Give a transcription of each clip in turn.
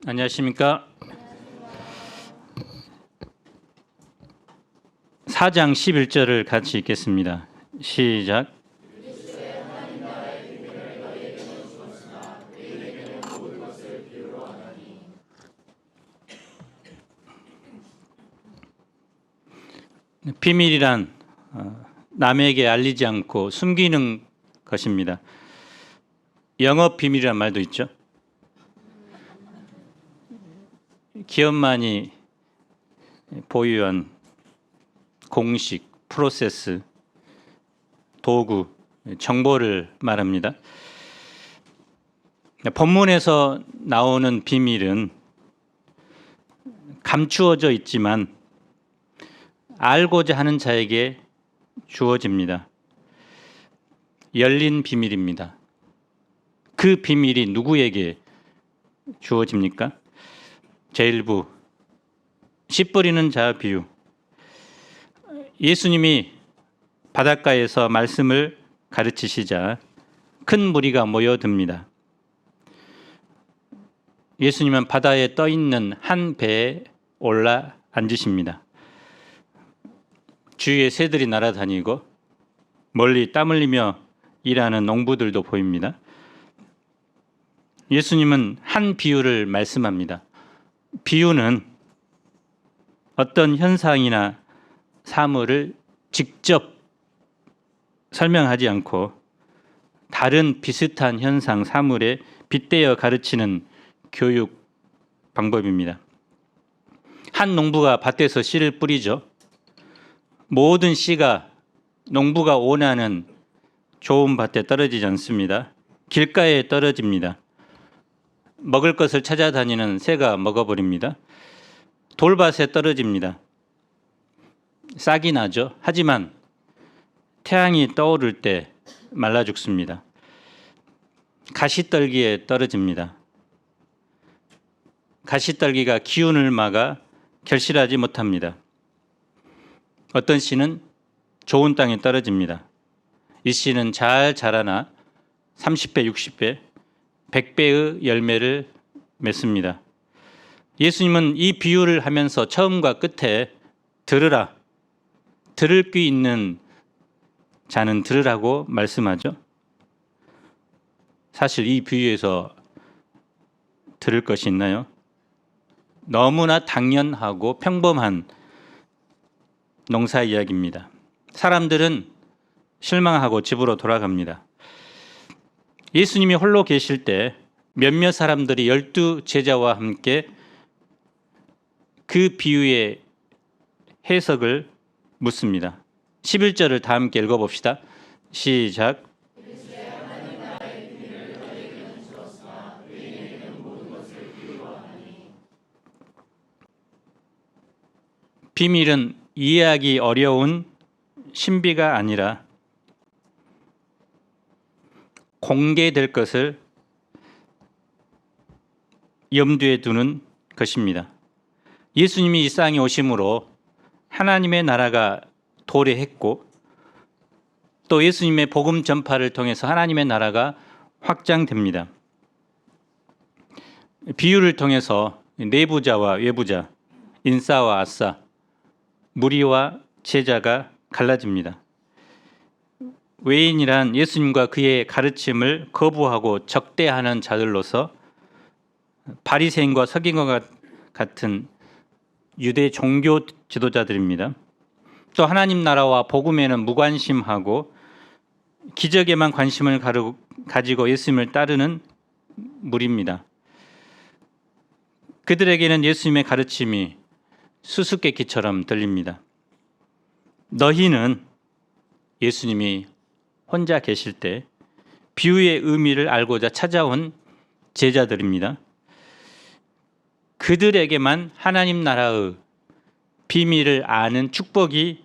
안녕하십니까. 4장 11절을 같이 읽겠습니다. 시작. 비밀이란 남에게 알리지 않고 숨기는 것입니다. 영업 비밀이란 말도 있죠. 기업만이 보유한 공식, 프로세스, 도구, 정보를 말합니다. 본문에서 나오는 비밀은 감추어져 있지만 알고자 하는 자에게 주어집니다. 열린 비밀입니다. 그 비밀이 누구에게 주어집니까? 제1부 씨 뿌리는 자 비유. 예수님이 바닷가에서 말씀을 가르치시자 큰 무리가 모여듭니다. 예수님은 바다에 떠 있는 한 배에 올라 앉으십니다. 주위에 새들이 날아다니고 멀리 땀 흘리며 일하는 농부들도 보입니다. 예수님은 한 비유를 말씀합니다. 비유는 어떤 현상이나 사물을 직접 설명하지 않고 다른 비슷한 현상, 사물에 빗대어 가르치는 교육 방법입니다. 한 농부가 밭에서 씨를 뿌리죠. 모든 씨가 농부가 원하는 좋은 밭에 떨어지지 않습니다. 길가에 떨어집니다. 먹을 것을 찾아다니는 새가 먹어버립니다. 돌밭에 떨어집니다. 싹이 나죠. 하지만 태양이 떠오를 때 말라 죽습니다. 가시떨기에 떨어집니다. 가시떨기가 기운을 막아 결실하지 못합니다. 어떤 씨는 좋은 땅에 떨어집니다. 이 씨는 잘 자라나 30배, 60배, 100배의 열매를 맺습니다. 예수님은 이 비유를 하면서 처음과 끝에 들으라, 들을 귀 있는 자는 들으라고 말씀하죠. 사실 이 비유에서 들을 것이 있나요? 너무나 당연하고 평범한 농사 이야기입니다. 사람들은 실망하고 집으로 돌아갑니다. 예수님이 홀로 계실 때 몇몇 사람들이 12 제자와 함께 그 비유의 해석을 묻습니다. 11절을 다 함께 읽어봅시다. 시작. 비밀은 이해하기 어려운 신비가 아니라 공개될 것을 염두에 두는 것입니다. 예수님이 이 땅에 오심으로 하나님의 나라가 도래했고 또 예수님의 복음 전파를 통해서 하나님의 나라가 확장됩니다. 비유를 통해서 내부자와 외부자, 인싸와 아싸, 무리와 제자가 갈라집니다. 외인이란 예수님과 그의 가르침을 거부하고 적대하는 자들로서 바리새인과 서기관과 같은 유대 종교 지도자들입니다. 또 하나님 나라와 복음에는 무관심하고 기적에만 관심을 가지고 예수님을 따르는 무리입니다. 그들에게는 예수님의 가르침이 수수께끼처럼 들립니다. 너희는 예수님이 혼자 계실 때 비유의 의미를 알고자 찾아온 제자들입니다. 그들에게만 하나님 나라의 비밀을 아는 축복이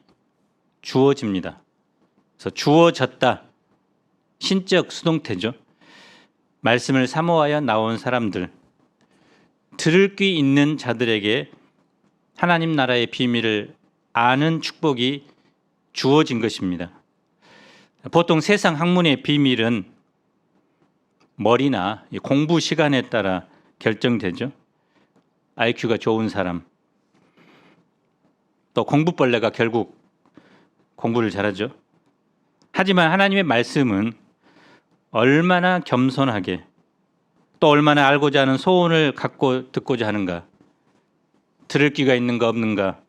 주어집니다. 그래서 주어졌다. 신적 수동태죠. 말씀을 사모하여 나온 사람들, 들을 귀 있는 자들에게 하나님 나라의 비밀을 아는 축복이 주어진 것입니다. 보통 세상 학문의 비밀은 머리나 공부 시간에 따라 결정되죠. IQ가 좋은 사람, 또 공부벌레가 결국 공부를 잘하죠. 하지만 하나님의 말씀은 얼마나 겸손하게 또 얼마나 알고자 하는 소원을 갖고 듣고자 하는가, 들을 귀가 있는가 없는가,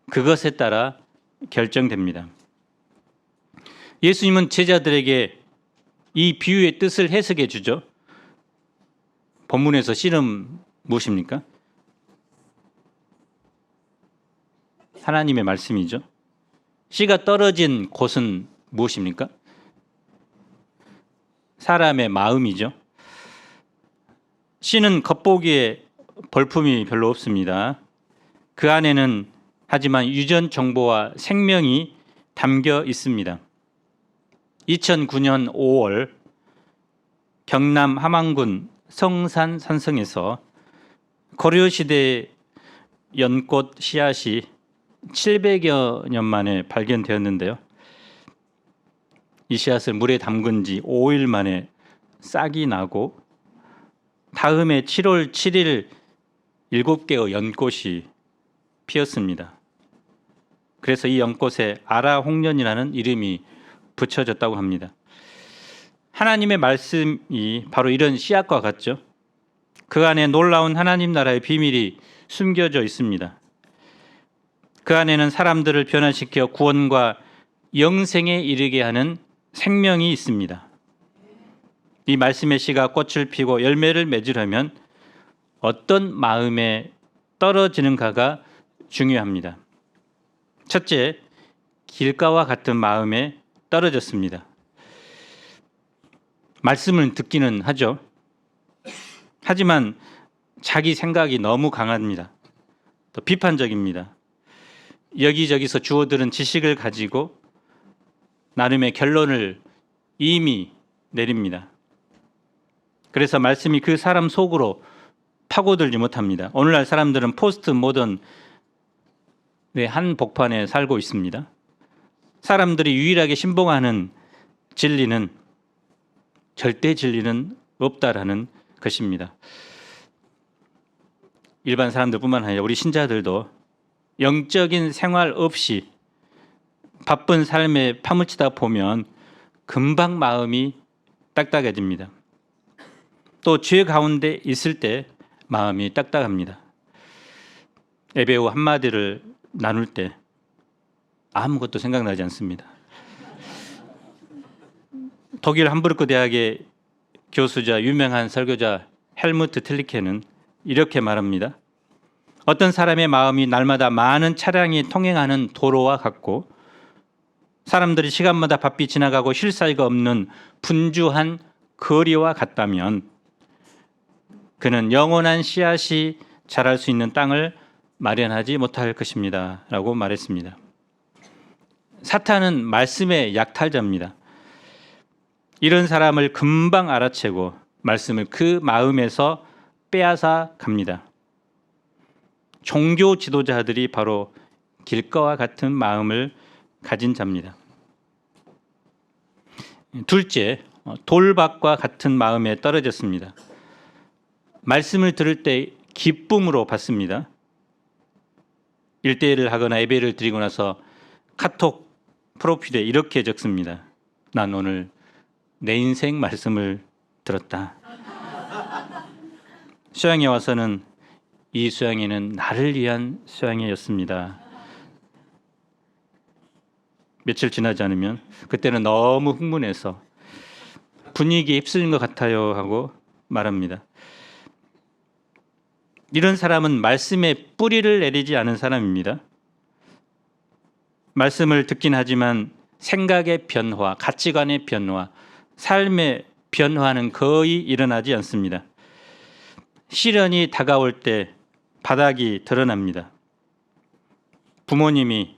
그것에 따라 결정됩니다. 예수님은 제자들에게 이 비유의 뜻을 해석해 주죠. 본문에서 씨는 무엇입니까? 하나님의 말씀이죠. 씨가 떨어진 곳은 무엇입니까? 사람의 마음이죠. 씨는 겉보기에 볼품이 별로 없습니다. 그 안에는 하지만 유전 정보와 생명이 담겨 있습니다. 2009년 5월 경남 함안군 성산 산성에서 고려시대 연꽃 씨앗이 700여 년 만에 발견되었는데요. 이 씨앗을 물에 담근 지 5일 만에 싹이 나고 다음에 7월 7일 7개의 연꽃이 피었습니다. 그래서 이 연꽃에 아라홍련이라는 이름이 붙여졌다고 합니다. 하나님의 말씀이 바로 이런 씨앗과 같죠. 그 안에 놀라운 하나님 나라의 비밀이 숨겨져 있습니다. 그 안에는 사람들을 변화시켜 구원과 영생에 이르게 하는 생명이 있습니다. 이 말씀의 씨가 꽃을 피고 열매를 맺으려면 어떤 마음에 떨어지는가가 중요합니다. 첫째, 길가와 같은 마음에 떨어졌습니다. 말씀을 듣기는 하죠. 하지만 자기 생각이 너무 강합니다. 또 비판적입니다. 여기저기서 주워들은 지식을 가지고 나름의 결론을 이미 내립니다. 그래서 말씀이 그 사람 속으로 파고들지 못합니다. 오늘날 사람들은 포스트 모던의 한 복판에 살고 있습니다. 사람들이 유일하게 신봉하는 진리는 절대 진리는 없다라는 것입니다. 일반 사람들뿐만 아니라 우리 신자들도 영적인 생활 없이 바쁜 삶에 파묻히다 보면 금방 마음이 딱딱해집니다. 또 죄 가운데 있을 때 마음이 딱딱합니다. 예배 후 한마디를 나눌 때 아무것도 생각나지 않습니다. 독일 함부르크 대학의 교수자 유명한 설교자 헬무트 틸리케는 이렇게 말합니다. 어떤 사람의 마음이 날마다 많은 차량이 통행하는 도로와 같고 사람들이 시간마다 바삐 지나가고 쉴 사이가 없는 분주한 거리와 같다면 그는 영원한 씨앗이 자랄 수 있는 땅을 마련하지 못할 것입니다. 라고 말했습니다. 사탄은 말씀의 약탈자입니다. 이런 사람을 금방 알아채고 말씀을 그 마음에서 빼앗아 갑니다. 종교 지도자들이 바로 길가와 같은 마음을 가진 자입니다. 둘째, 돌밭과 같은 마음에 떨어졌습니다. 말씀을 들을 때 기쁨으로 받습니다. 1대1을 하거나 예배를 드리고 나서 카톡 프로필에 이렇게 적습니다. 난 오늘 내 인생 말씀을 들었다. 수양에 와서는 이 수양회는 나를 위한 수양회였습니다. 며칠 지나지 않으면 그때는 너무 흥분해서 분위기에 휩쓸린 것 같아요 하고 말합니다. 이런 사람은 말씀에 뿌리를 내리지 않은 사람입니다. 말씀을 듣긴 하지만 생각의 변화, 가치관의 변화, 삶의 변화는 거의 일어나지 않습니다. 시련이 다가올 때 바닥이 드러납니다. 부모님이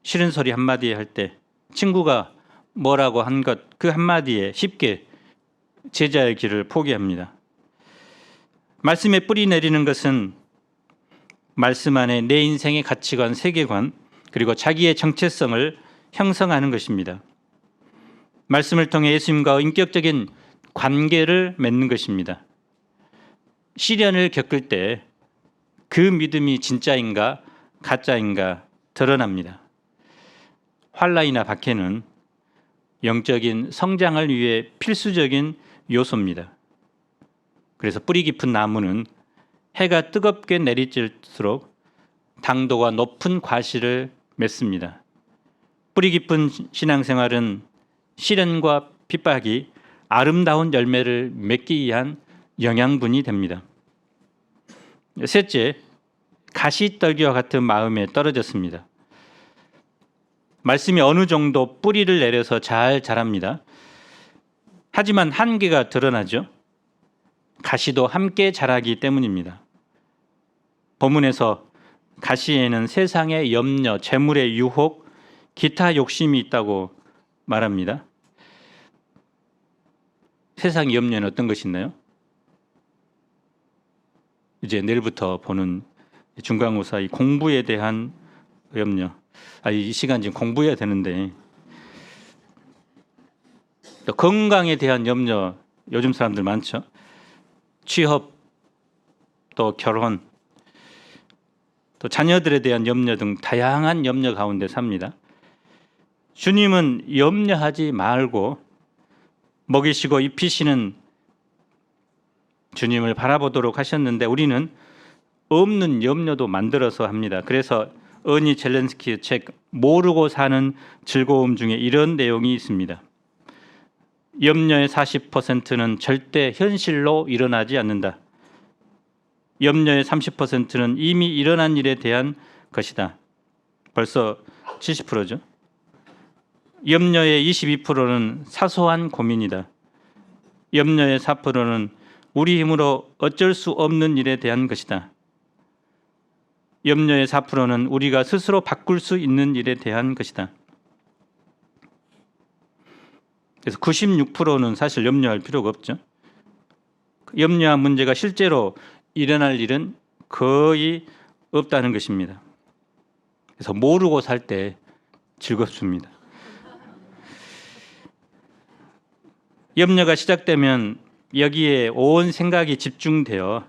싫은 소리 한마디 할 때 친구가 뭐라고 한 것 그 한마디에 쉽게 제자의 길을 포기합니다. 말씀에 뿌리 내리는 것은 말씀 안에 내 인생의 가치관, 세계관 그리고 자기의 정체성을 형성하는 것입니다. 말씀을 통해 예수님과 인격적인 관계를 맺는 것입니다. 시련을 겪을 때 그 믿음이 진짜인가 가짜인가 드러납니다. 환난이나 박해는 영적인 성장을 위해 필수적인 요소입니다. 그래서 뿌리 깊은 나무는 해가 뜨겁게 내리쬐수록 당도가 높은 과실을 맺습니다. 뿌리 깊은 신앙생활은 시련과 핍박이 아름다운 열매를 맺기 위한 영양분이 됩니다. 셋째, 가시떨기와 같은 마음에 떨어졌습니다. 말씀이 어느 정도 뿌리를 내려서 잘 자랍니다. 하지만 한계가 드러나죠. 가시도 함께 자라기 때문입니다. 본문에서 가시에는 세상의 염려, 재물의 유혹, 기타 욕심이 있다고 말합니다. 세상의 염려는 어떤 것이 있나요? 이제 내일부터 보는 중간고사 이 공부에 대한 염려. 이 시간 지금 공부해야 되는데 또 건강에 대한 염려 요즘 사람들 많죠. 취업, 또 결혼, 또 자녀들에 대한 염려 등 다양한 염려 가운데 삽니다. 주님은 염려하지 말고 먹이시고 입히시는 주님을 바라보도록 하셨는데 우리는 없는 염려도 만들어서 합니다. 그래서 어니 젤렌스키의 책 모르고 사는 즐거움 중에 이런 내용이 있습니다. 염려의 40%는 절대 현실로 일어나지 않는다. 염려의 30%는 이미 일어난 일에 대한 것이다. 벌써 70%죠. 염려의 22%는 사소한 고민이다. 염려의 4%는 우리 힘으로 어쩔 수 없는 일에 대한 것이다. 염려의 4%는 우리가 스스로 바꿀 수 있는 일에 대한 것이다. 그래서 96%는 사실 염려할 필요가 없죠. 염려한 문제가 실제로 일어날 일은 거의 없다는 것입니다. 그래서 모르고 살 때 즐겁습니다. 염려가 시작되면 여기에 온 생각이 집중되어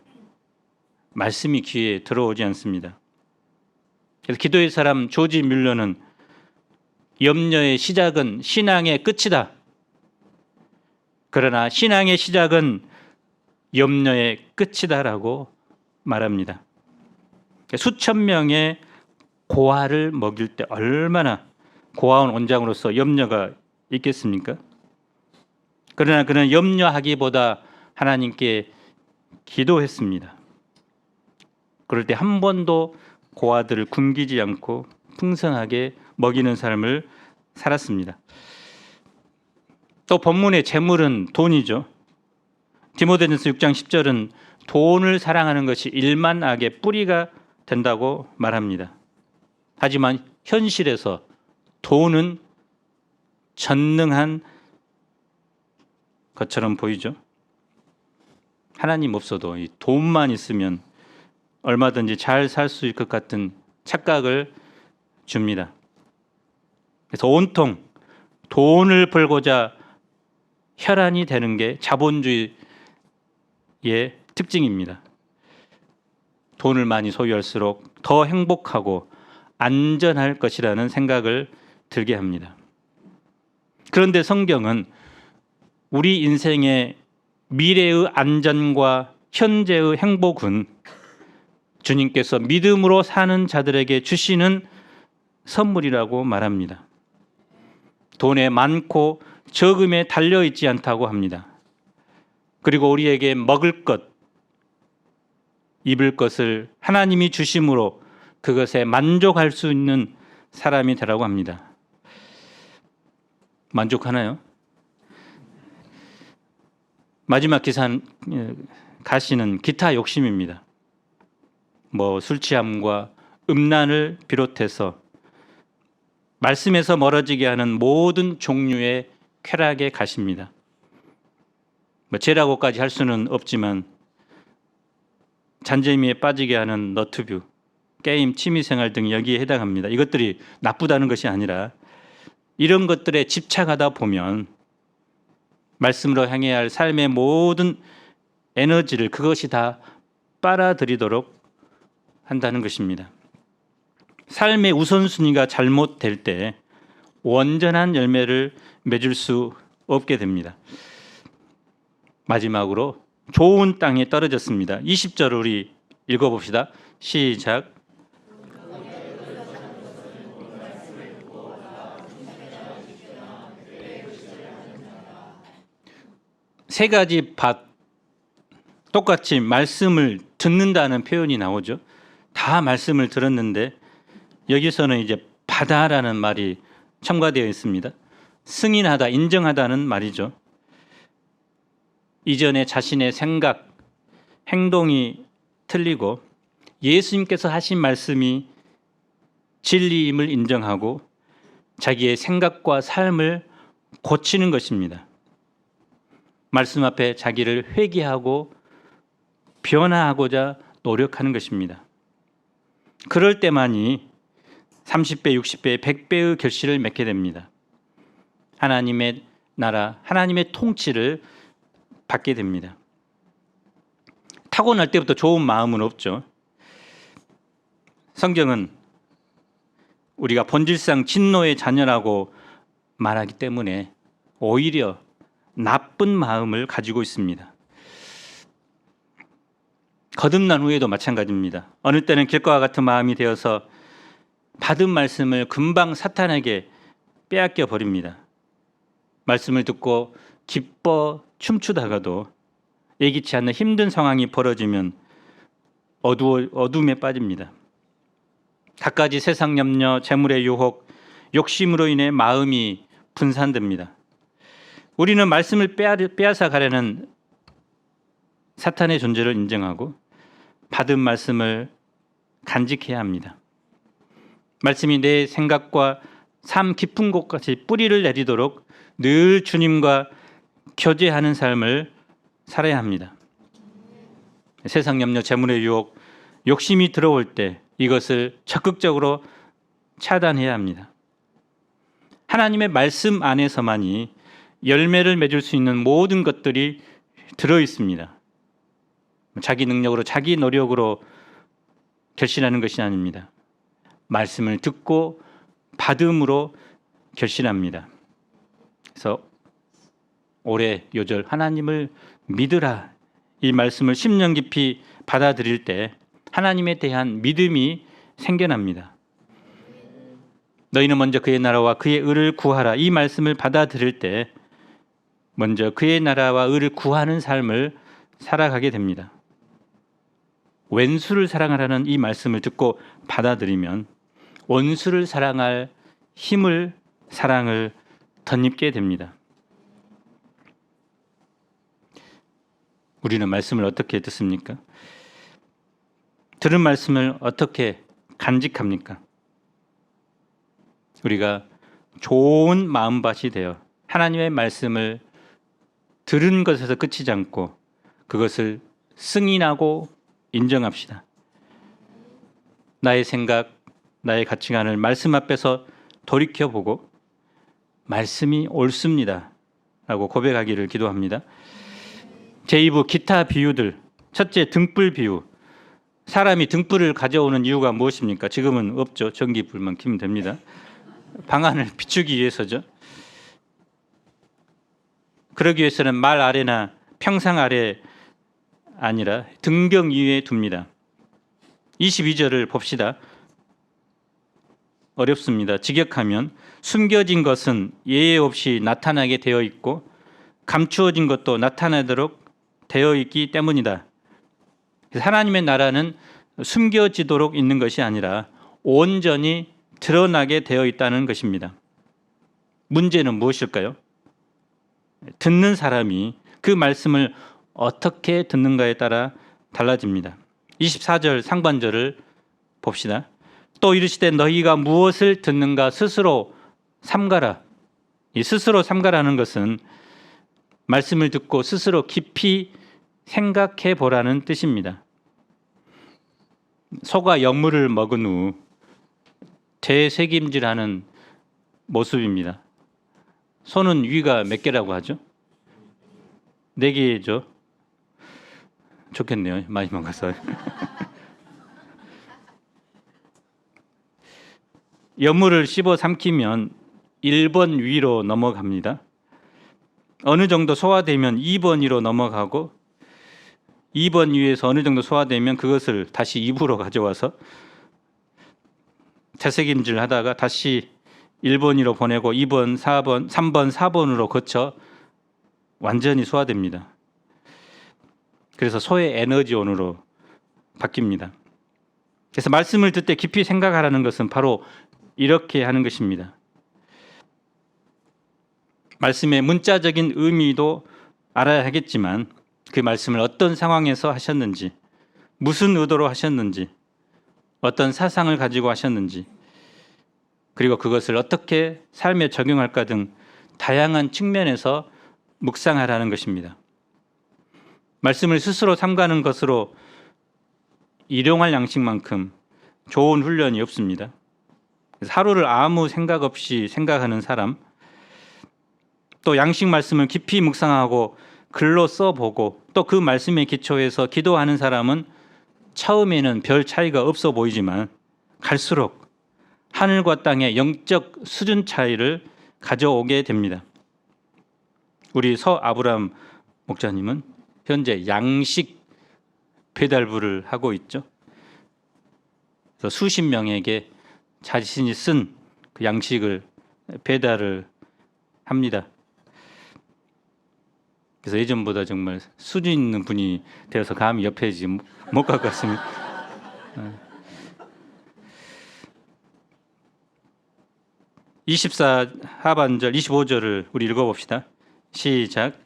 말씀이 귀에 들어오지 않습니다. 그래서 기도의 사람 조지 뮬러는 염려의 시작은 신앙의 끝이다. 그러나 신앙의 시작은 염려의 끝이다라고 말합니다. 수천 명의 고아를 먹일 때 얼마나 고아원 원장으로서 염려가 있겠습니까? 그러나 그는 염려하기보다 하나님께 기도했습니다. 그럴 때 한 번도 고아들을 굶기지 않고 풍성하게 먹이는 삶을 살았습니다. 또 본문의 재물은 돈이죠. 디모데전서 6장 10절은 돈을 사랑하는 것이 일만 악의 뿌리가 된다고 말합니다. 하지만 현실에서 돈은 전능한 것처럼 보이죠. 하나님 없어도 이 돈만 있으면 얼마든지 잘 살 수 있을 것 같은 착각을 줍니다. 그래서 온통 돈을 벌고자 혈안이 되는 게 자본주의의 특징입니다. 돈을 많이 소유할수록 더 행복하고 안전할 것이라는 생각을 들게 합니다. 그런데 성경은 우리 인생의 미래의 안전과 현재의 행복은 주님께서 믿음으로 사는 자들에게 주시는 선물이라고 말합니다. 돈에 많고 적음에 달려있지 않다고 합니다. 그리고 우리에게 먹을 것, 입을 것을 하나님이 주심으로 그것에 만족할 수 있는 사람이 되라고 합니다. 만족하나요? 마지막 가시는 기타 욕심입니다. 술 취함과 음란을 비롯해서 말씀에서 멀어지게 하는 모든 종류의 쾌락의 가시입니다. 죄라고까지 할 수는 없지만 잔재미에 빠지게 하는 너튜브, 게임, 취미생활 등 여기에 해당합니다. 이것들이 나쁘다는 것이 아니라 이런 것들에 집착하다 보면 말씀으로 향해야 할 삶의 모든 에너지를 그것이 다 빨아들이도록 한다는 것입니다. 삶의 우선순위가 잘못될 때 온전한 열매를 맺을 수 없게 됩니다. 마지막으로 좋은 땅에 떨어졌습니다. 20절을 우리 읽어봅시다. 시작. 세 가지 밭, 똑같이 말씀을 듣는다는 표현이 나오죠. 다 말씀을 들었는데 여기서는 이제 받아라는 말이 첨가되어 있습니다. 승인하다, 인정하다는 말이죠. 이전에 자신의 생각, 행동이 틀리고 예수님께서 하신 말씀이 진리임을 인정하고 자기의 생각과 삶을 고치는 것입니다. 말씀 앞에 자기를 회개하고 변화하고자 노력하는 것입니다. 그럴 때만이 30배, 60배, 100배의 결실을 맺게 됩니다. 하나님의 나라, 하나님의 통치를 받게 됩니다. 타고날 때부터 좋은 마음은 없죠. 성경은 우리가 본질상 진노의 자녀라고 말하기 때문에 오히려 나쁜 마음을 가지고 있습니다. 거듭난 후에도 마찬가지입니다. 어느 때는 길가와 같은 마음이 되어서 받은 말씀을 금방 사탄에게 빼앗겨 버립니다. 말씀을 듣고 기뻐 춤추다가도 예기치 않는 힘든 상황이 벌어지면 어둠에 빠집니다. 갖가지 세상 염려, 재물의 유혹, 욕심으로 인해 마음이 분산됩니다. 우리는 말씀을 빼앗아 가려는 사탄의 존재를 인정하고 받은 말씀을 간직해야 합니다. 말씀이 내 생각과 삶 깊은 곳까지 뿌리를 내리도록 늘 주님과 교제하는 삶을 살아야 합니다. 세상 염려, 재물의 유혹, 욕심이 들어올 때 이것을 적극적으로 차단해야 합니다. 하나님의 말씀 안에서만이 열매를 맺을 수 있는 모든 것들이 들어 있습니다. 자기 능력으로, 자기 노력으로 결실하는 것이 아닙니다. 말씀을 듣고 받음으로 결실합니다. 그래서 올해 요절 하나님을 믿으라, 이 말씀을 심령 깊이 받아들일 때 하나님에 대한 믿음이 생겨납니다. 너희는 먼저 그의 나라와 그의 의를 구하라, 이 말씀을 받아들일 때 먼저 그의 나라와 의를 구하는 삶을 살아가게 됩니다. 왼수를 사랑하라는 이 말씀을 듣고 받아들이면 원수를 사랑할 힘을, 사랑을 덧입게 됩니다. 우리는 말씀을 어떻게 듣습니까? 들은 말씀을 어떻게 간직합니까? 우리가 좋은 마음밭이 되어 하나님의 말씀을 들은 것에서 그치지 않고 그것을 승인하고 인정합시다. 나의 생각, 나의 가치관을 말씀 앞에서 돌이켜보고 말씀이 옳습니다 라고 고백하기를 기도합니다. 제2부 기타 비유들. 첫째, 등불 비유. 사람이 등불을 가져오는 이유가 무엇입니까? 지금은 없죠. 전기불만 켜면 됩니다. 방안을 비추기 위해서죠. 그러기 위해서는 말 아래나 평상 아래 아니라 등경 위에 둡니다. 22절을 봅시다. 어렵습니다. 직역하면 숨겨진 것은 예외 없이 나타나게 되어 있고 감추어진 것도 나타나도록 되어 있기 때문이다. 하나님의 나라는 숨겨지도록 있는 것이 아니라 온전히 드러나게 되어 있다는 것입니다. 문제는 무엇일까요? 듣는 사람이 그 말씀을 어떻게 듣는가에 따라 달라집니다. 24절 상반절을 봅시다. 또 이르시되 너희가 무엇을 듣는가 스스로 삼가라. 이 스스로 삼가라는 것은 말씀을 듣고 스스로 깊이 생각해 보라는 뜻입니다. 소가 열무를 먹은 후 되새김질하는 모습입니다. 소는 위가 몇 개라고 하죠? 4개죠. 좋겠네요. 많이 먹어서. 여물을 씹어 삼키면 1번 위로 넘어갑니다. 어느 정도 소화되면 2번 위로 넘어가고 2번 위에서 어느 정도 소화되면 그것을 다시 입으로 가져와서 되새김질 하다가 다시 1번 위로 보내고 2번, 4번, 3번, 4번으로 거쳐 완전히 소화됩니다. 그래서 소의 에너지원으로 바뀝니다. 그래서 말씀을 듣때 깊이 생각하라는 것은 바로 이렇게 하는 것입니다. 말씀의 문자적인 의미도 알아야 하겠지만 그 말씀을 어떤 상황에서 하셨는지, 무슨 의도로 하셨는지, 어떤 사상을 가지고 하셨는지, 그리고 그것을 어떻게 삶에 적용할까 등 다양한 측면에서 묵상하라는 것입니다. 말씀을 스스로 삼가는 것으로 일용할 양식만큼 좋은 훈련이 없습니다. 그래서 하루를 아무 생각 없이 생각하는 사람, 또 양식 말씀을 깊이 묵상하고 글로 써보고 또 그 말씀에 기초해서 기도하는 사람은 처음에는 별 차이가 없어 보이지만 갈수록 하늘과 땅의 영적 수준 차이를 가져오게 됩니다. 우리 서아브람 목자님은 현재 양식 배달부를 하고 있죠. 그래서 수십 명에게 자신이 쓴 그 양식을 배달을 합니다. 그래서 예전보다 정말 수준 있는 분이 되어서 감히 옆에 못 갈 것 같습니다. 24 하반절 25절을 우리 읽어봅시다. 시작.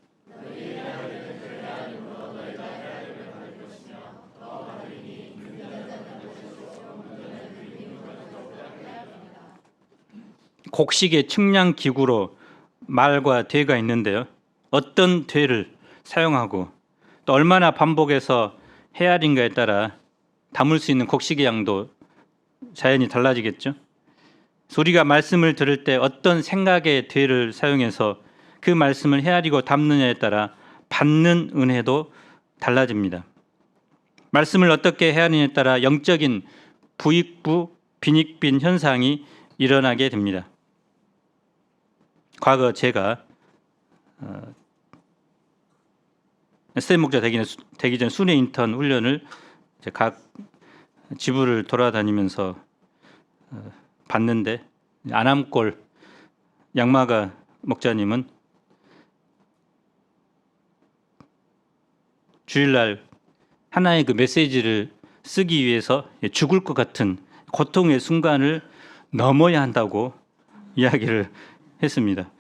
곡식의 측량 기구로 말과 되가 있는데요. 어떤 되를 사용하고 또 얼마나 반복해서 헤아린가에 따라 담을 수 있는 곡식의 양도 자연히 달라지겠죠. 우리가 말씀을 들을 때 어떤 생각의 되를 사용해서 그 말씀을 헤아리고 담느냐에 따라 받는 은혜도 달라집니다. 말씀을 어떻게 헤아리냐에 따라 영적인 부익부, 빈익빈 현상이 일어나게 됩니다. 과거 제가 SN 목자 되기 전 순회 인턴 훈련을 각 지부를 돌아다니면서 봤는데 안암골 양마가 목자님은 주일날 하나의 그 메시지를 쓰기 위해서 죽을 것 같은 고통의 순간을 넘어야 한다고 이야기를 했습니다.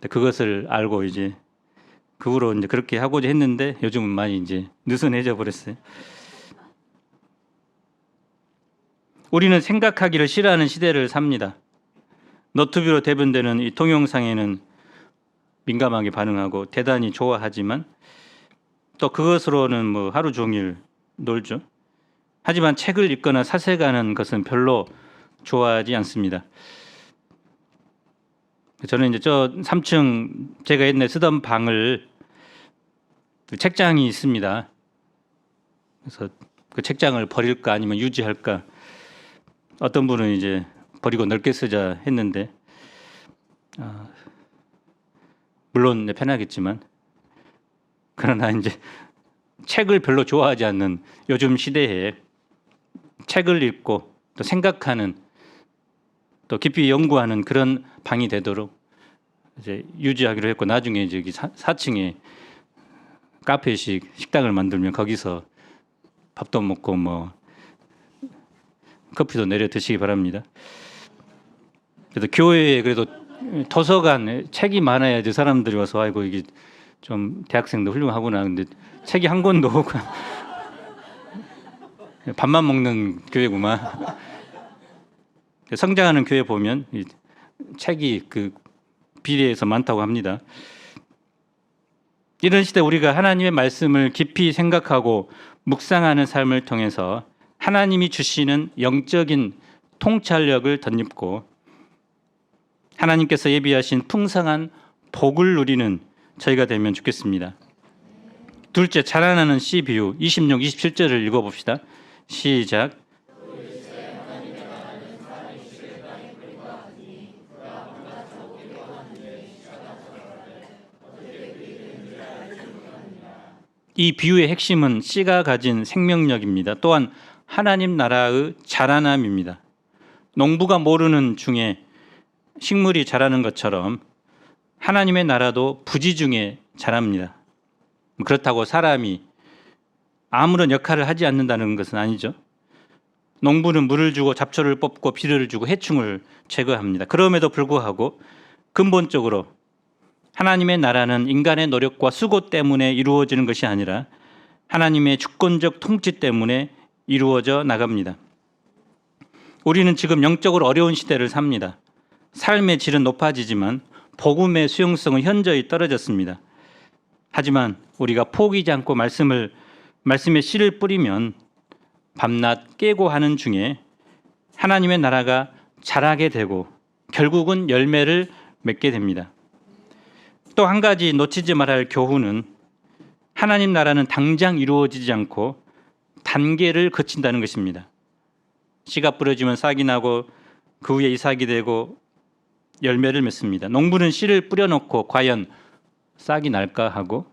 그것을 알고 이제 그 후로 이제 그렇게 하고자 했는데 요즘은 많이 이제 느슨해져 버렸어요. 우리는 생각하기를 싫어하는 시대를 삽니다. 너튜브로 대변되는 이 동영상에는 민감하게 반응하고 대단히 좋아하지만 또 그것으로는 뭐 하루 종일 놀죠. 하지만 책을 읽거나 사색하는 것은 별로 좋아하지 않습니다. 저는 이제 저 3층 제가 옛날에 쓰던 방을 책장이 있습니다. 그래서 그 책장을 버릴까 아니면 유지할까. 어떤 분은 이제 버리고 넓게 쓰자 했는데 물론 편하겠지만 그러나 이제 책을 별로 좋아하지 않는 요즘 시대에 책을 읽고 또 생각하는 또 깊이 연구하는 그런 방이 되도록 이제 유지하기로 했고 나중에 저기 4층에 카페식 식당을 만들면 거기서 밥도 먹고 뭐 커피도 내려 드시기 바랍니다. 그래도 교회에 그래도 도서관 책이 많아야지 사람들이 와서 아이고 이게 좀 대학생도 훌륭하구나. 근데 책이 한 권도 없고 밥만 먹는 교회구만. 성장하는 교회 보면 이 책이 그 비례해서 많다고 합니다. 이런 시대 우리가 하나님의 말씀을 깊이 생각하고 묵상하는 삶을 통해서 하나님이 주시는 영적인 통찰력을 덧입고 하나님께서 예비하신 풍성한 복을 누리는 저희가 되면 좋겠습니다. 둘째, 자라나는 씨 비유 26, 27절을 읽어봅시다. 시작. 이 비유의 핵심은 씨가 가진 생명력입니다. 또한 하나님 나라의 자라남입니다. 농부가 모르는 중에 식물이 자라는 것처럼 하나님의 나라도 부지 중에 자랍니다. 그렇다고 사람이 아무런 역할을 하지 않는다는 것은 아니죠. 농부는 물을 주고 잡초를 뽑고 비료를 주고 해충을 제거합니다. 그럼에도 불구하고 근본적으로 하나님의 나라는 인간의 노력과 수고 때문에 이루어지는 것이 아니라 하나님의 주권적 통치 때문에 이루어져 나갑니다. 우리는 지금 영적으로 어려운 시대를 삽니다. 삶의 질은 높아지지만 복음의 수용성은 현저히 떨어졌습니다. 하지만 우리가 포기하지 않고 말씀의 씨를 뿌리면 밤낮 깨고 하는 중에 하나님의 나라가 자라게 되고 결국은 열매를 맺게 됩니다. 또 한 가지 놓치지 말아야 할 교훈은 하나님 나라는 당장 이루어지지 않고 단계를 거친다는 것입니다. 씨가 뿌려지면 싹이 나고 그 위에 이삭이 되고 열매를 맺습니다. 농부는 씨를 뿌려놓고 과연 싹이 날까 하고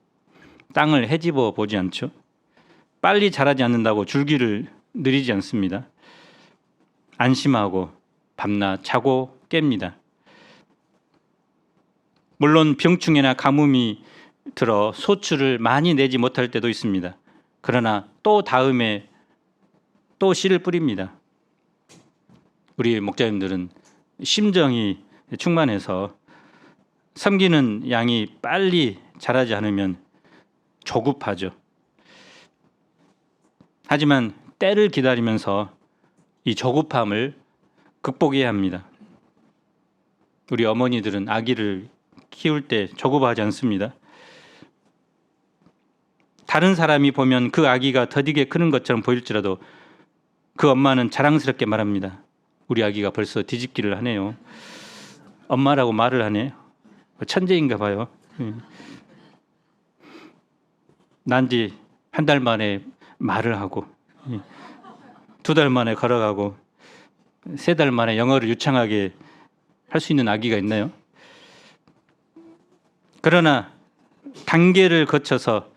땅을 헤집어 보지 않죠. 빨리 자라지 않는다고 줄기를 늘리지 않습니다. 안심하고 밤낮 자고 깹니다. 물론 병충해나 가뭄이 들어 소출을 많이 내지 못할 때도 있습니다. 그러나 또 다음에 또 씨를 뿌립니다. 우리 목자님들은 심정이 충만해서 섬기는 양이 빨리 자라지 않으면 조급하죠. 하지만 때를 기다리면서 이 조급함을 극복해야 합니다. 우리 어머니들은 아기를 키울 때 조급하지 않습니다. 다른 사람이 보면 그 아기가 더디게 크는 것처럼 보일지라도 그 엄마는 자랑스럽게 말합니다. 우리 아기가 벌써 뒤집기를 하네요. 엄마라고 말을 하네. 천재인가 봐요. 난지 한 달 만에 말을 하고 2달 만에 걸어가고 3달 만에 영어를 유창하게 할 수 있는 아기가 있나요? 그러나 단계를 거쳐서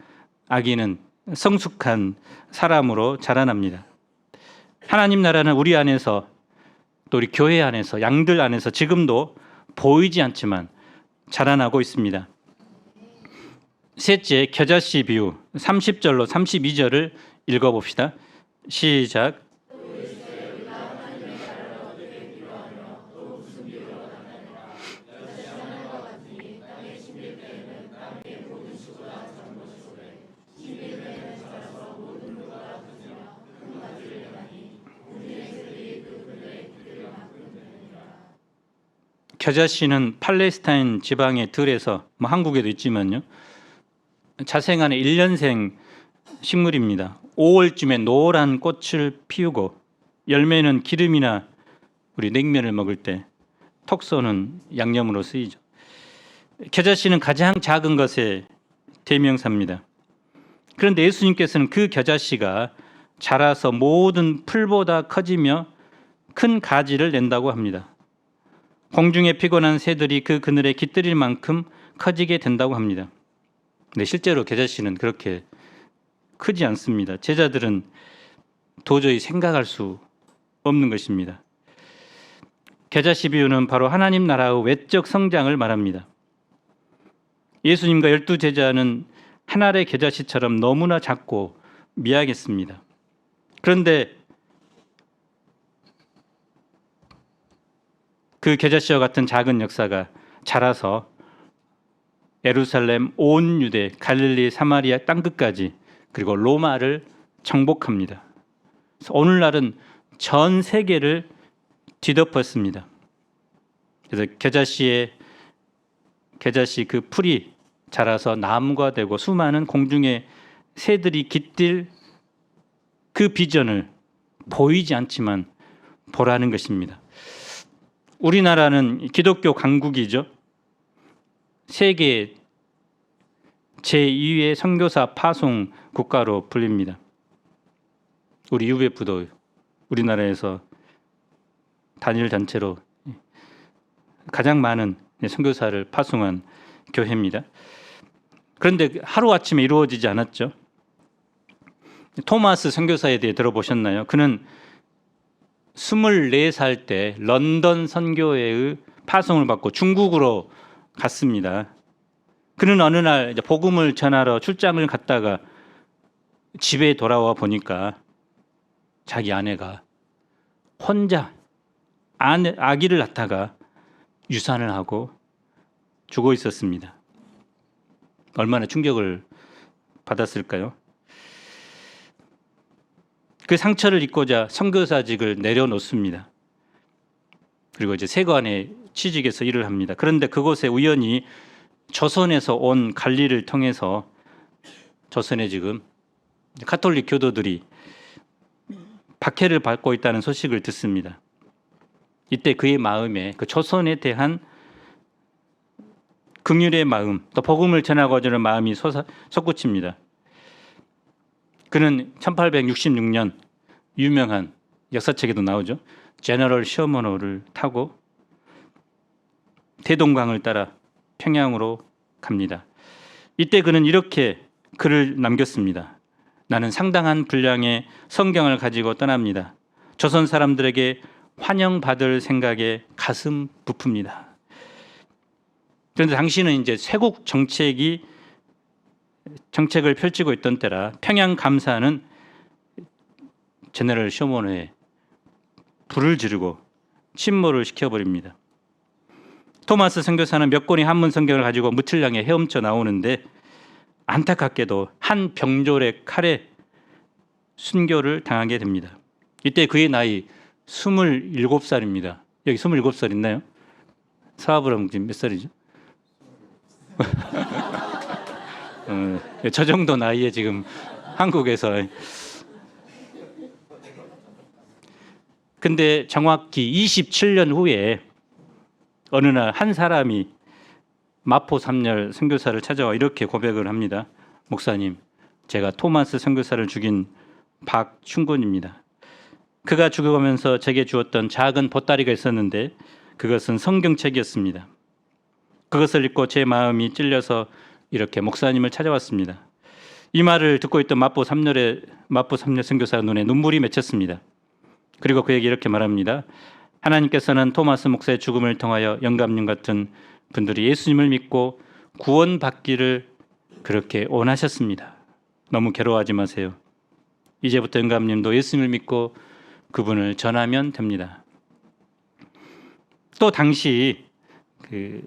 아기는 성숙한 사람으로 자라납니다. 하나님 나라는 우리 안에서 또 우리 교회 안에서 양들 안에서 지금도 보이지 않지만 자라나고 있습니다. 셋째, 겨자씨 비유 30절로 32절을 읽어봅시다. 시작. 겨자씨는 팔레스타인 지방의 들에서 한국에도 있지만요. 자생하는 1년생 식물입니다. 5월쯤에 노란 꽃을 피우고 열매는 기름이나 우리 냉면을 먹을 때 톡 쏘는 양념으로 쓰이죠. 겨자씨는 가장 작은 것의 대명사입니다. 그런데 예수님께서는 그 겨자씨가 자라서 모든 풀보다 커지며 큰 가지를 낸다고 합니다. 공중에 피곤한 새들이 그 그늘에 깃들일 만큼 커지게 된다고 합니다. 근데 실제로 겨자씨는 그렇게 크지 않습니다. 제자들은 도저히 생각할 수 없는 것입니다. 겨자씨 비유는 바로 하나님 나라의 외적 성장을 말합니다. 예수님과 12 제자는 한 알의 겨자씨처럼 너무나 작고 미약했습니다. 그런데 그 겨자씨와 같은 작은 역사가 자라서 예루살렘, 온 유대, 갈릴리, 사마리아 땅끝까지 그리고 로마를 정복합니다. 그래서 오늘날은 전 세계를 뒤덮었습니다. 그래서 겨자씨 그 풀이 자라서 나무가 되고 수많은 공중의 새들이 깃들 그 비전을 보이지 않지만 보라는 것입니다. 우리나라는 기독교 강국이죠. 세계 제2의 선교사 파송 국가로 불립니다. 우리 UBF도 우리나라에서 단일 단체로 가장 많은 선교사를 파송한 교회입니다. 그런데 하루아침에 이루어지지 않았죠. 토마스 선교사에 대해 들어보셨나요? 그는 24살 때 런던 선교회의 파송을 받고 중국으로 갔습니다. 그는 어느 날 복음을 전하러 출장을 갔다가 집에 돌아와 보니까 자기 아내가 혼자 아기를 낳다가 유산을 하고 죽어 있었습니다. 얼마나 충격을 받았을까요? 그 상처를 잊고자 선교사직을 내려놓습니다. 그리고 이제 세관에 취직해서 일을 합니다. 그런데 그곳에 우연히 조선에서 온 관리를 통해서 조선에 지금 가톨릭 교도들이 박해를 받고 있다는 소식을 듣습니다. 이때 그의 마음에 그 조선에 대한 긍휼의 마음, 또 복음을 전하고자 하는 마음이 솟구칩니다. 그는 1866년 유명한 역사책에도 나오죠. 제너럴 셔먼호를 타고 대동강을 따라 평양으로 갑니다. 이때 그는 이렇게 글을 남겼습니다. 나는 상당한 분량의 성경을 가지고 떠납니다. 조선 사람들에게 환영받을 생각에 가슴 부풉니다. 그런데 당시는 이제 쇄국 정책을 펼치고 있던 때라 평양 감사는 제너럴 셔먼호에 불을 지르고 침몰을 시켜버립니다. 토마스 선교사는 몇 권의 한문 성경을 가지고 무틀량에 헤엄쳐 나오는데 안타깝게도 한 병졸의 칼에 순교를 당하게 됩니다. 이때 그의 나이 27살입니다. 여기 27살 있나요? 서아브람 지금 몇 살이죠? 저 정도 나이에 지금 한국에서. 근데 정확히 27년 후에 어느 날 한 사람이 마포 삼열 선교사를 찾아와 이렇게 고백을 합니다. 목사님, 제가 토마스 선교사를 죽인 박충곤입니다. 그가 죽어가면서 제게 주었던 작은 보따리가 있었는데 그것은 성경책이었습니다. 그것을 읽고 제 마음이 찔려서 이렇게 목사님을 찾아왔습니다. 이 말을 듣고 있던 마포 삼열 선교사 눈에 눈물이 맺혔습니다. 그리고 그에게 이렇게 말합니다. 하나님께서는 토마스 목사의 죽음을 통하여 영감님 같은 분들이 예수님을 믿고 구원받기를 그렇게 원하셨습니다. 너무 괴로워하지 마세요. 이제부터 영감님도 예수님을 믿고 그분을 전하면 됩니다. 또 당시 그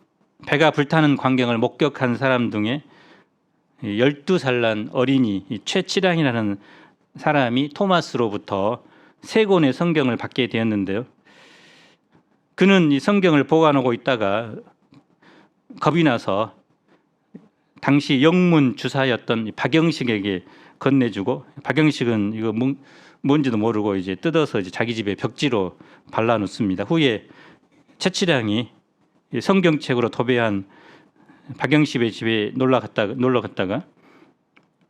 배가 불타는 광경을 목격한 사람 중에 12살 난 어린이 최치량이라는 사람이 토마스로부터 3권의 성경을 받게 되었는데요. 그는 이 성경을 보관하고 있다가 겁이 나서 당시 영문 주사였던 박영식에게 건네주고, 박영식은 이거 뭔지도 모르고 이제 뜯어서 이제 자기 집에 벽지로 발라놓습니다. 후에 최치량이 성경책으로 도배한 박영식의 집에 놀러 갔다가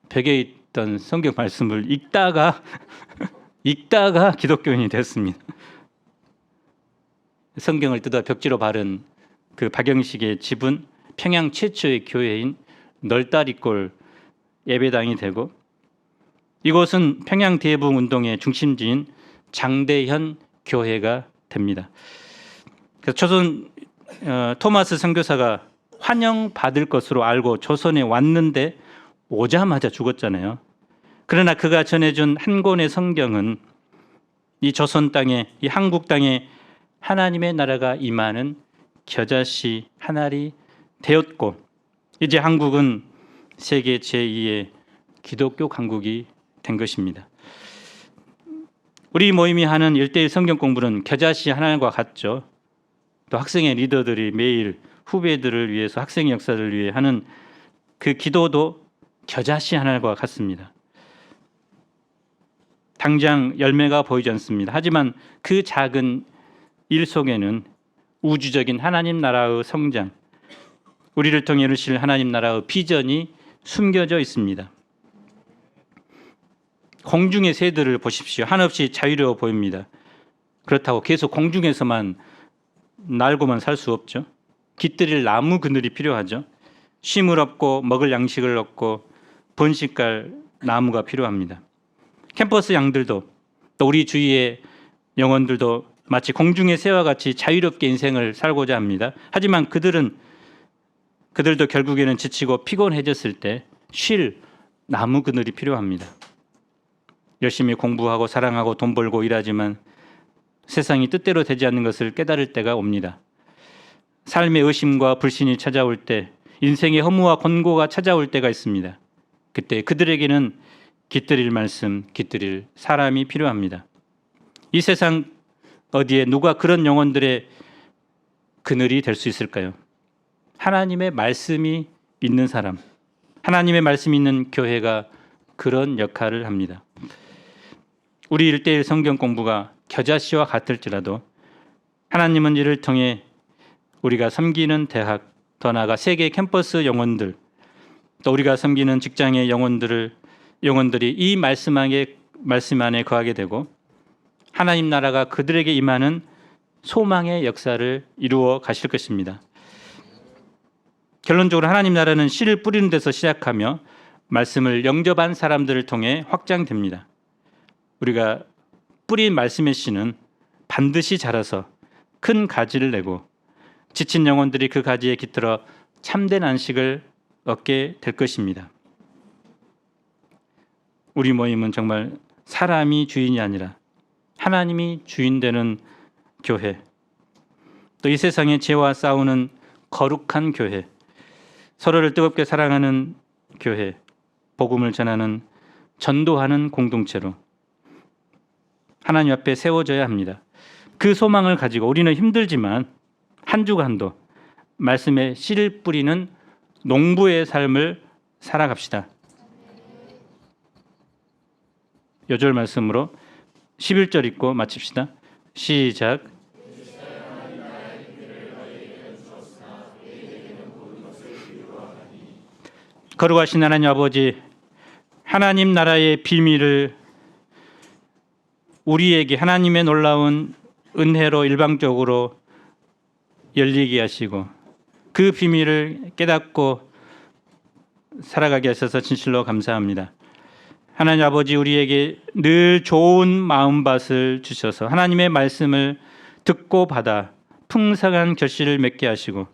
벽에 있던 성경 말씀을 읽다가 기독교인이 됐습니다. 성경을 뜯어 벽지로 바른 그 박영식의 집은 평양 최초의 교회인 널다리골 예배당이 되고, 이곳은 평양 대붕 운동의 중심지인 장대현 교회가 됩니다. 그래서 조선 토마스 선교사가 환영받을 것으로 알고 조선에 왔는데 오자마자 죽었잖아요. 그러나 그가 전해준 한 권의 성경은 이 조선 땅에, 이 한국 땅에 하나님의 나라가 임하는 겨자씨 한 알이 되었고, 이제 한국은 세계 제2의 기독교 강국이 된 것입니다. 우리 모임이 하는 1:1 성경 공부는 겨자씨 한 알과 같죠. 또 학생의 리더들이 매일 후배들을 위해서, 학생의 역사를 위해 하는 그 기도도 겨자씨 한 알과 같습니다. 당장 열매가 보이지 않습니다. 하지만 그 작은 일 속에는 우주적인 하나님 나라의 성장, 우리를 통해 이루실 하나님 나라의 비전이 숨겨져 있습니다. 공중의 새들을 보십시오. 한없이 자유로워 보입니다. 그렇다고 계속 공중에서만 날고만 살 수 없죠. 깃들일 나무 그늘이 필요하죠. 쉼을 얻고 먹을 양식을 얻고 번식할 나무가 필요합니다. 캠퍼스 양들도 또 우리 주위의 영혼들도 마치 공중의 새와 같이 자유롭게 인생을 살고자 합니다. 하지만 그들도 결국에는 지치고 피곤해졌을 때 쉴 나무 그늘이 필요합니다. 열심히 공부하고 사랑하고 돈 벌고 일하지만 세상이 뜻대로 되지 않는 것을 깨달을 때가 옵니다. 삶의 의심과 불신이 찾아올 때, 인생의 허무와 권고가 찾아올 때가 있습니다. 그때 그들에게는 깃들일 말씀, 깃들일 사람이 필요합니다. 이 세상 어디에 누가 그런 영혼들의 그늘이 될 수 있을까요? 하나님의 말씀이 있는 사람, 하나님의 말씀이 있는 교회가 그런 역할을 합니다. 우리 1:1 성경 공부가 겨자씨와 같을지라도 하나님은 이를 통해 우리가 섬기는 대학, 더 나아가 세계 캠퍼스 영혼들, 또 우리가 섬기는 직장의 영혼들이 이 말씀 안에 거하게 되고 하나님 나라가 그들에게 임하는 소망의 역사를 이루어 가실 것입니다. 결론적으로 하나님 나라는 씨를 뿌리는 데서 시작하며 말씀을 영접한 사람들을 통해 확장됩니다. 우리가 뿌린 말씀의 씨는 반드시 자라서 큰 가지를 내고 지친 영혼들이 그 가지에 깃들어 참된 안식을 얻게 될 것입니다. 우리 모임은 정말 사람이 주인이 아니라 하나님이 주인 되는 교회, 또 이 세상의 죄와 싸우는 거룩한 교회, 서로를 뜨겁게 사랑하는 교회, 복음을 전하는 전도하는 공동체로 하나님 앞에 세워져야 합니다. 그 소망을 가지고 우리는 힘들지만 한 주간도 말씀에 씨를 뿌리는 농부의 삶을 살아갑시다. 요절 말씀으로 11절 읽고 마칩시다. 시작. 거룩하신 하나님 아버지, 하나님 나라의 비밀을 우리에게 하나님의 놀라운 은혜로 일방적으로 열리게 하시고 그 비밀을 깨닫고 살아가게 하셔서 진실로 감사합니다. 하나님 아버지, 우리에게 늘 좋은 마음밭을 주셔서 하나님의 말씀을 듣고 받아 풍성한 결실을 맺게 하시고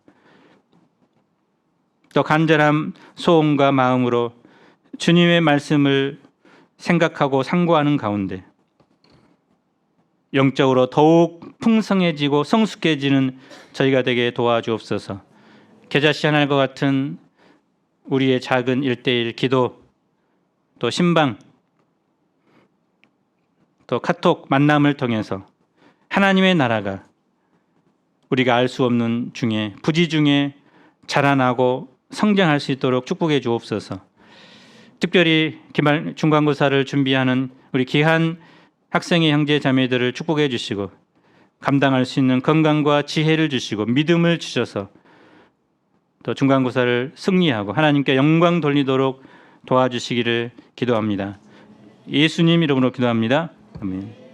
또 간절한 소원과 마음으로 주님의 말씀을 생각하고 상고하는 가운데 영적으로 더욱 풍성해지고 성숙해지는 저희가 되게 도와주옵소서. 겨자씨 하나과 같은 우리의 작은 1:1 기도, 또 신방, 또 카톡 만남을 통해서 하나님의 나라가 우리가 알 수 없는 중에 부지 중에 자라나고 성장할 수 있도록 축복해 주옵소서. 특별히 기말 중간고사를 준비하는 우리 귀한 학생의 형제 자매들을 축복해 주시고 감당할 수 있는 건강과 지혜를 주시고 믿음을 주셔서 또 중간고사를 승리하고 하나님께 영광 돌리도록 도와주시기를 기도합니다. 예수님 이름으로 기도합니다. 아멘.